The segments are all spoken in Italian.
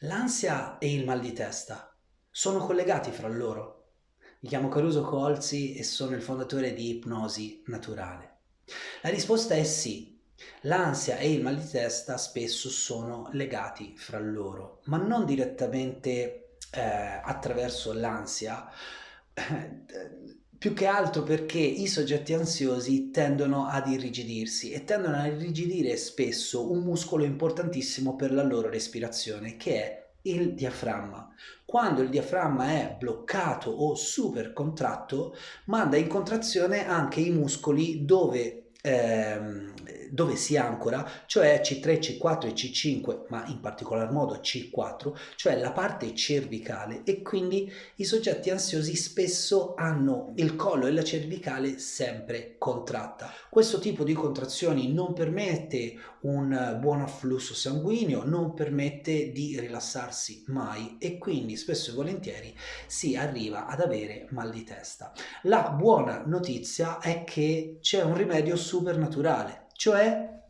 L'ansia e il mal di testa sono collegati fra loro? Mi chiamo Caruso Colzi e sono il fondatore di Ipnosi Naturale. La risposta è sì. L'ansia e il mal di testa spesso sono legati fra loro, ma non direttamente attraverso l'ansia, più che altro perché i soggetti ansiosi tendono ad irrigidirsi e tendono a irrigidire spesso un muscolo importantissimo per la loro respirazione, che è il diaframma. Quando il diaframma è bloccato o super contratto, manda in contrazione anche i muscoli dove si ancora, cioè C3, C4 e C5, ma in particolar modo C4, cioè la parte cervicale, e quindi i soggetti ansiosi spesso hanno il collo e la cervicale sempre contratta. Questo tipo di contrazioni non permette un buon afflusso sanguigno, non permette di rilassarsi mai e quindi spesso e volentieri si arriva ad avere mal di testa. La buona notizia è che c'è un rimedio supernaturale, cioè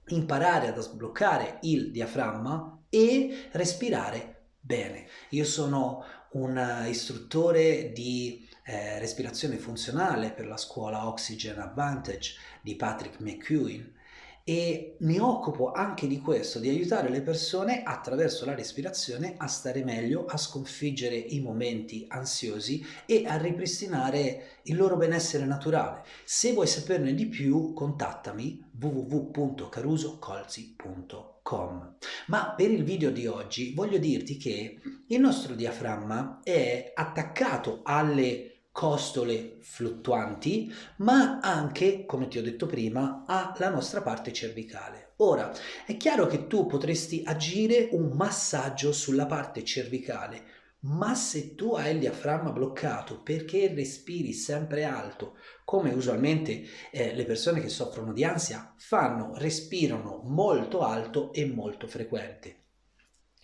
imparare ad sbloccare il diaframma e respirare bene. Io sono un istruttore di respirazione funzionale per la scuola Oxygen Advantage di Patrick McEwen e mi occupo anche di questo, di aiutare le persone attraverso la respirazione a stare meglio, a sconfiggere i momenti ansiosi e a ripristinare il loro benessere naturale. Se vuoi saperne di più, contattami www.carusocolzi.com. Ma per il video di oggi voglio dirti che il nostro diaframma è attaccato alle costole fluttuanti, ma anche, come ti ho detto prima, alla nostra parte cervicale. Ora, è chiaro che tu potresti agire un massaggio sulla parte cervicale, ma se tu hai il diaframma bloccato perché respiri sempre alto, come usualmente le persone che soffrono di ansia fanno, respirano molto alto e molto frequente.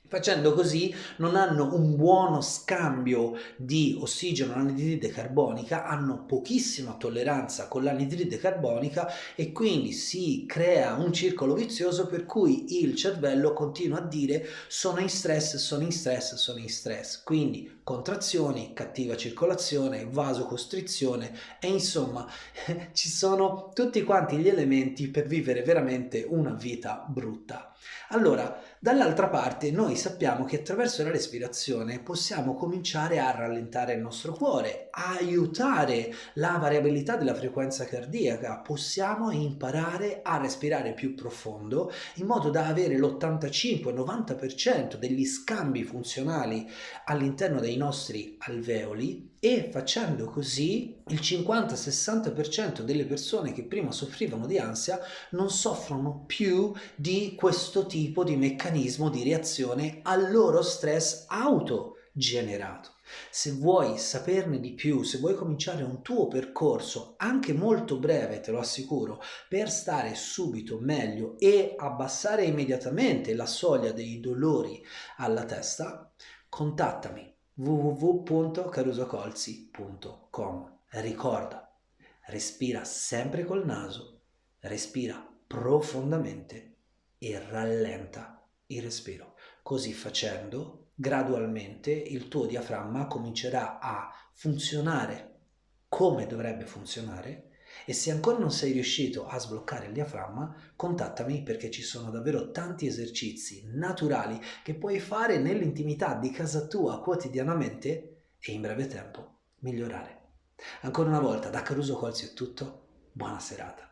Facendo così non hanno un buono scambio di ossigeno all'anidride carbonica, hanno pochissima tolleranza con l'anidride carbonica e quindi si crea un circolo vizioso per cui il cervello continua a dire sono in stress, sono in stress, sono in stress. Quindi contrazioni, cattiva circolazione, vasocostrizione e insomma ci sono tutti quanti gli elementi per vivere veramente una vita brutta. Allora, dall'altra parte noi sappiamo che attraverso la respirazione possiamo cominciare a rallentare il nostro cuore, a aiutare la variabilità della frequenza cardiaca, possiamo imparare a respirare più profondo in modo da avere l'85-90% degli scambi funzionali all'interno dei nostri alveoli e facendo così il 50-60% delle persone che prima soffrivano di ansia non soffrono più di questo tipo di meccanismo di reazione al loro stress autogenerato. Se vuoi saperne di più, se vuoi cominciare un tuo percorso, anche molto breve, te lo assicuro, per stare subito meglio e abbassare immediatamente la soglia dei dolori alla testa, contattami www.carusocolzi.com. Ricorda, respira sempre col naso, respira profondamente e rallenta il respiro. Così facendo, gradualmente il tuo diaframma comincerà a funzionare come dovrebbe funzionare e se ancora non sei riuscito a sbloccare il diaframma, contattami perché ci sono davvero tanti esercizi naturali che puoi fare nell'intimità di casa tua quotidianamente e in breve tempo migliorare. Ancora una volta da Caruso Colzi è tutto, buona serata.